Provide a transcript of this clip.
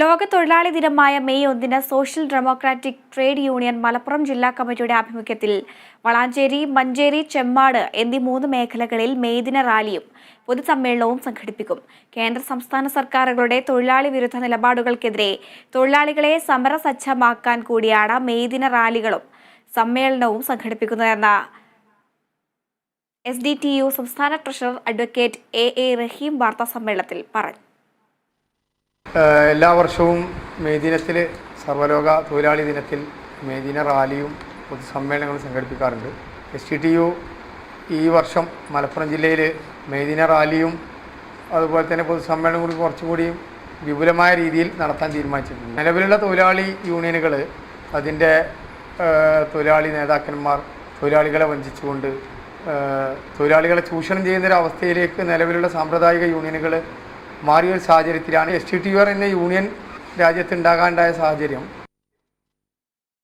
ലോക തൊഴിലാളി ദിനമായ May 1 social democratic trade union Malappuram ജില്ലാ കമ്മിറ്റിയുടെ ആഭിമുഖ്യത്തിൽ വളാഞ്ചേരി, മഞ്ചേരി, ചെമ്മാട് എന്നീ 3 മേഖലകളിൽ മെയ് ദിന റാലിയും പൊതുസമ്മേളനവും സംഘടിപ്പിക്കും. കേന്ദ്ര സംസ്ഥാന സർക്കാരുകളുടെ തൊഴിലാളി വിരുദ്ധ നിലപാടുകൾക്കെതിരെ തൊഴിലാളികളെ സമരസജ്ജമാക്കാൻ കൂടിയാണ് മെയ് ദിന റാലികളും സമ്മേളനവും സംഘടിപ്പിക്കുന്നതെന്ന് SDTU സംസ്ഥാന ട്രഷറർ അഡ്വക്കേറ്റ് A റഹീം വാർത്താ സമ്മേളനത്തിൽ പറഞ്ഞു. എല്ലാ വർഷവും മെയ് ദിനത്തിൽ സർവ്വലോക തൊഴിലാളി ദിനത്തിൽ മെയ് ദിന റാലിയും പൊതുസമ്മേളനങ്ങളും സംഘടിപ്പിക്കാറുണ്ട്. SDTU ഈ വർഷം മലപ്പുറം ജില്ലയിൽ മെയ് ദിന റാലിയും അതുപോലെ തന്നെ പൊതുസമ്മേളനം കൂടി കുറച്ചുകൂടിയും വിപുലമായ രീതിയിൽ നടത്താൻ തീരുമാനിച്ചിട്ടുണ്ട്. നിലവിലുള്ള തൊഴിലാളി യൂണിയനുകൾ അതിൻ്റെ തൊഴിലാളി നേതാക്കന്മാർ തൊഴിലാളികളെ വഞ്ചിച്ചുകൊണ്ട് തൊഴിലാളികളെ ചൂഷണം ചെയ്യുന്നൊരവസ്ഥയിലേക്ക് നിലവിലുള്ള സാമ്പ്രദായിക യൂണിയനുകൾ മാറിയൊരു സാഹചര്യത്തിലാണ് SDTU എന്ന യൂണിയൻ രാജ്യത്തുണ്ടാകാനുണ്ടായ സാഹചര്യം